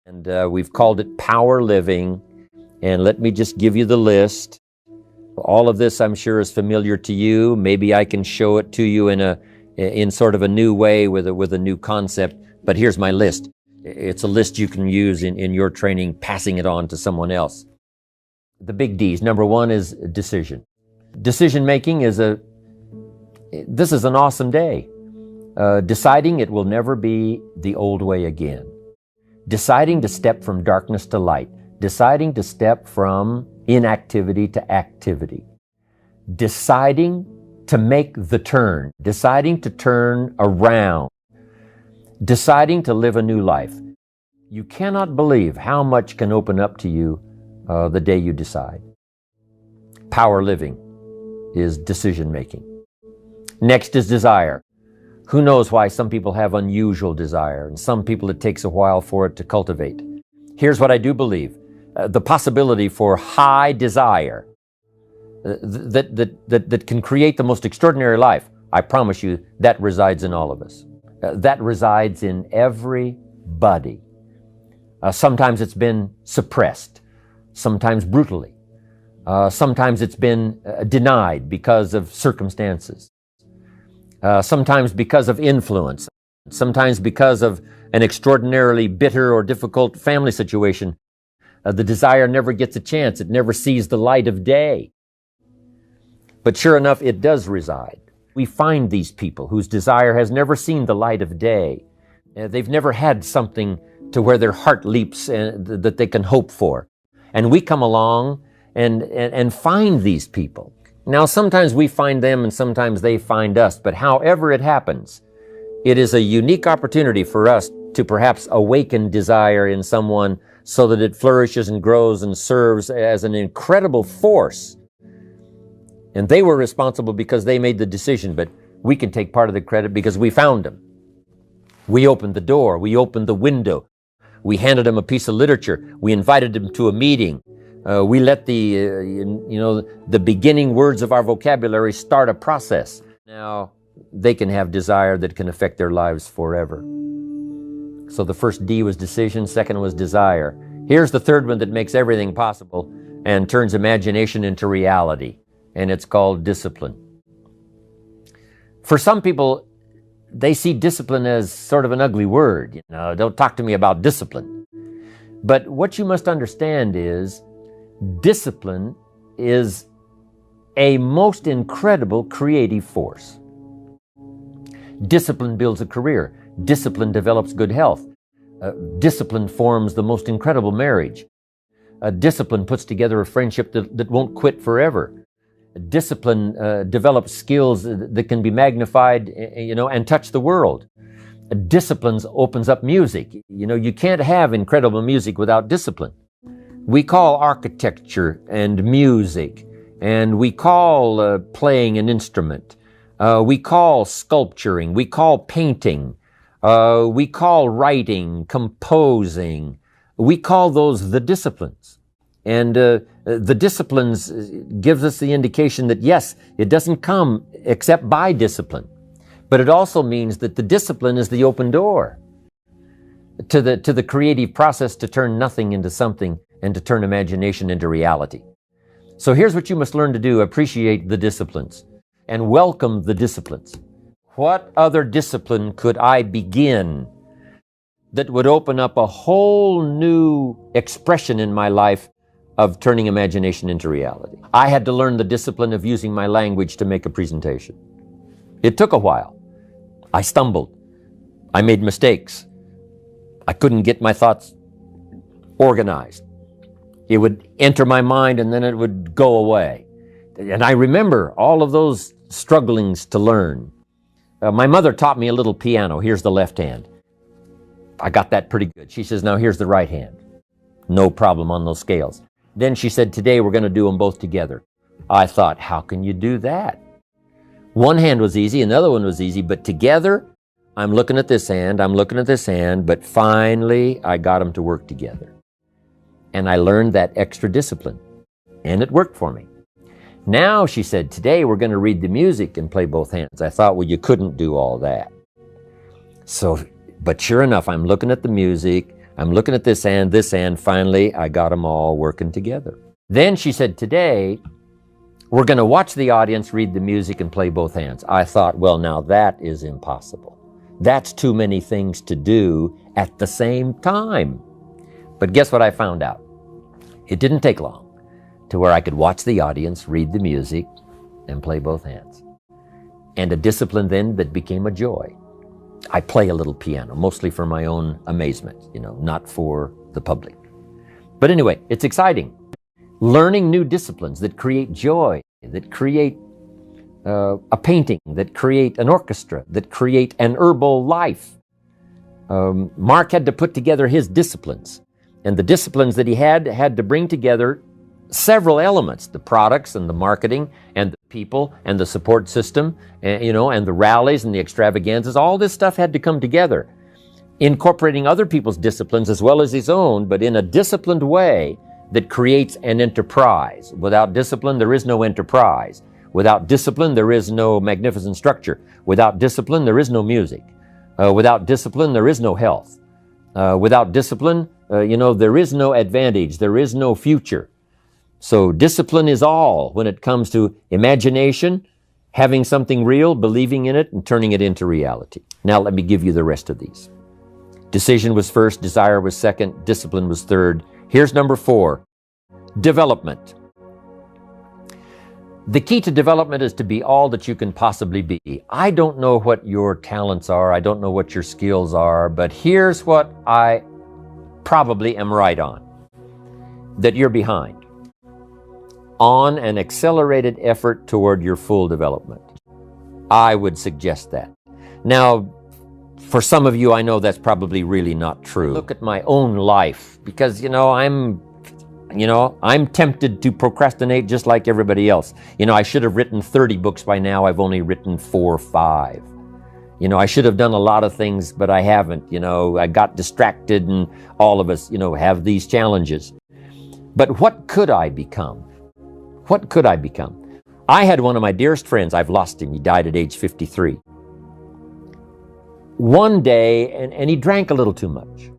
And we've called it Power Living. And let me just give you the list. All of this, I'm sure, is familiar to you. Maybe I can show it to you in sort of a new way with a new concept. But here's my list. It's a list you can use in your training, passing it on to someone else. The big D's. Number one is decision. Decision making this is an awesome day. Deciding it will never be the old way again. Deciding to step from darkness to light. Deciding to step from inactivity to activity. Deciding to make the turn. Deciding to turn around. Deciding to live a new life. You cannot believe how much can open up to you the day you decide. Power living is decision making. Next is desire. Who knows why some people have unusual desire, and some people it takes a while for it to cultivate. Here's what I do believe. The possibility for high desire that can create the most extraordinary life, I promise you, that resides in all of us. That resides in everybody. Sometimes it's been suppressed, sometimes brutally. Sometimes it's been denied because of circumstances. Sometimes because of influence. Sometimes because of an extraordinarily bitter or difficult family situation. The desire never gets a chance. It never sees the light of day. But sure enough, it does reside. We find these people whose desire has never seen the light of day. They've never had something to where their heart leaps that they can hope for. And we come along and find these people. Now, sometimes we find them and sometimes they find us, but however it happens, it is a unique opportunity for us to perhaps awaken desire in someone so that it flourishes and grows and serves as an incredible force. And they were responsible because they made the decision, but we can take part of the credit because we found them. We opened the door, we opened the window, we handed them a piece of literature, we invited them to a meeting. We let the beginning words of our vocabulary start a process. Now, they can have desire that can affect their lives forever. So the first D was decision, second was desire. Here's the third one that makes everything possible and turns imagination into reality, and it's called discipline. For some people, they see discipline as sort of an ugly word. Don't talk to me about discipline. But what you must understand is discipline is a most incredible creative force. Discipline builds a career. Discipline develops good health. Discipline forms the most incredible marriage. Discipline puts together a friendship that won't quit forever. Discipline develops skills that can be magnified, and touch the world. Discipline opens up music. You can't have incredible music without discipline. We call architecture and music, and we call playing an instrument. We call sculpturing. We call painting. We call writing, composing. We call those the disciplines. And the disciplines gives us the indication that, yes, it doesn't come except by discipline. But it also means that the discipline is the open door to the creative process to turn nothing into something and to turn imagination into reality. So here's what you must learn to do. Appreciate the disciplines and welcome the disciplines. What other discipline could I begin that would open up a whole new expression in my life of turning imagination into reality? I had to learn the discipline of using my language to make a presentation. It took a while. I stumbled. I made mistakes. I couldn't get my thoughts organized. It would enter my mind and then it would go away. And I remember all of those strugglings to learn. My mother taught me a little piano. Here's the left hand. I got that pretty good. She says, now here's the right hand. No problem on those scales. Then she said, today we're going to do them both together. I thought, how can you do that? One hand was easy, another one was easy, but together, I'm looking at this hand, I'm looking at this hand, but finally I got them to work together. And I learned that extra discipline, and it worked for me. Now, she said, today we're going to read the music and play both hands. I thought, well, you couldn't do all that. So, but sure enough, I'm looking at the music, I'm looking at this and finally I got them all working together. Then she said, today, we're going to watch the audience read the music and play both hands. I thought, well, now that is impossible. That's too many things to do at the same time. But guess what I found out? It didn't take long to where I could watch the audience read the music and play both hands. And a discipline then that became a joy. I play a little piano, mostly for my own amazement, not for the public. But anyway, it's exciting. Learning new disciplines that create joy, that create a painting, that create an orchestra, that create an herbal life. Mark had to put together his disciplines. And the disciplines that he had to bring together several elements, the products and the marketing and the people and the support system, and the rallies and the extravaganzas. All this stuff had to come together, incorporating other people's disciplines as well as his own, but in a disciplined way that creates an enterprise. Without discipline, there is no enterprise. Without discipline, there is no magnificent structure. Without discipline, there is no music. Without discipline, there is no health. Without discipline, there is no advantage. There is no future. So discipline is all when it comes to imagination, having something real, believing in it, and turning it into reality. Now let me give you the rest of these. Decision was first, desire was second, discipline was third. Here's number 4, development. The key to development is to be all that you can possibly be. I don't know what your talents are, I don't know what your skills are, but here's what I probably am right on, that you're behind on an accelerated effort toward your full development. I would suggest that. Now, for some of you, I know that's probably really not true. Look at my own life, because, I'm tempted to procrastinate just like everybody else. I should have written 30 books by now. I've only written 4 or 5. I should have done a lot of things, but I haven't. I got distracted, and all of us, have these challenges. But what could I become? What could I become? I had one of my dearest friends. I've lost him. He died at age 53. One day, and he drank a little too much.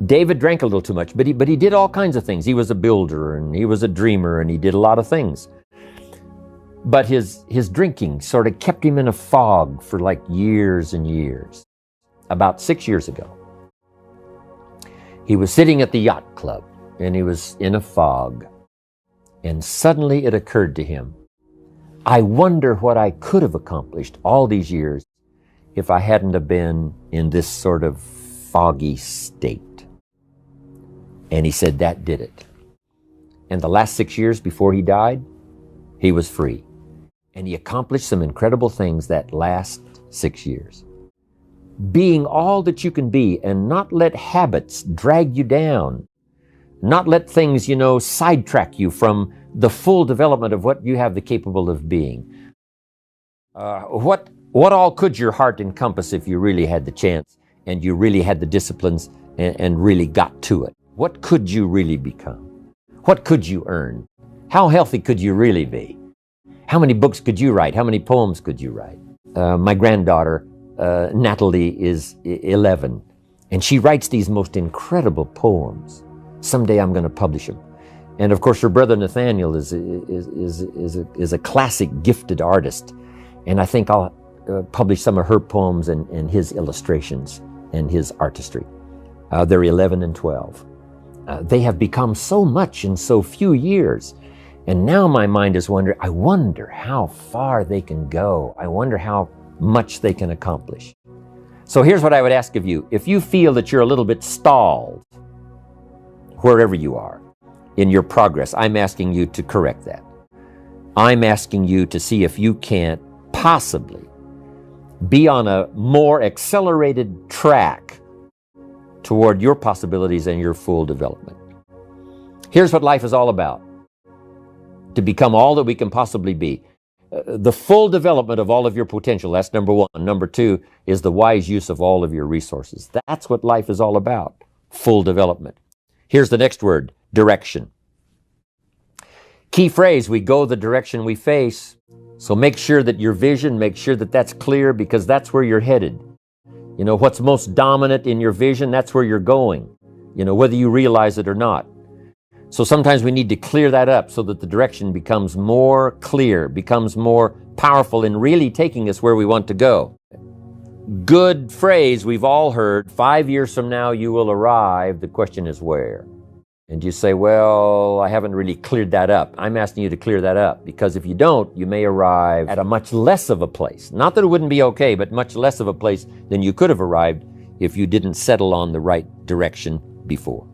David drank a little too much, but he did all kinds of things. He was a builder, and he was a dreamer, and he did a lot of things. But his drinking sort of kept him in a fog for like years and years. About 6 years ago, he was sitting at the yacht club, and he was in a fog. And suddenly it occurred to him, I wonder what I could have accomplished all these years if I hadn't have been in this sort of foggy state. And he said that did it. And the last 6 years before he died, he was free. And he accomplished some incredible things that last 6 years. Being all that you can be and not let habits drag you down. Not let things, sidetrack you from the full development of what you have the capable of being. What all could your heart encompass if you really had the chance and you really had the disciplines and really got to it? What could you really become? What could you earn? How healthy could you really be? How many books could you write? How many poems could you write? My granddaughter, Natalie, is 11, and she writes these most incredible poems. Someday I'm going to publish them. And of course, her brother Nathaniel is a classic gifted artist. And I think I'll publish some of her poems and his illustrations and his artistry. They're 11 and 12. They have become so much in so few years. And now my mind is wondering, I wonder how far they can go. I wonder how much they can accomplish. So here's what I would ask of you. If you feel that you're a little bit stalled, wherever you are in your progress, I'm asking you to correct that. I'm asking you to see if you can't possibly be on a more accelerated track toward your possibilities and your full development. Here's what life is all about. To become all that we can possibly be. The full development of all of your potential, that's number 1. Number 2 is the wise use of all of your resources. That's what life is all about, full development. Here's the next word, direction. Key phrase, we go the direction we face. So make sure that your vision, make sure that that's clear, because that's where you're headed. What's most dominant in your vision, that's where you're going. whether you realize it or not. So sometimes we need to clear that up so that the direction becomes more clear, becomes more powerful in really taking us where we want to go. Good phrase we've all heard, 5 years from now you will arrive. The question is where? And you say, well, I haven't really cleared that up. I'm asking you to clear that up, because if you don't, you may arrive at a much less of a place. Not that it wouldn't be okay, but much less of a place than you could have arrived if you didn't settle on the right direction before.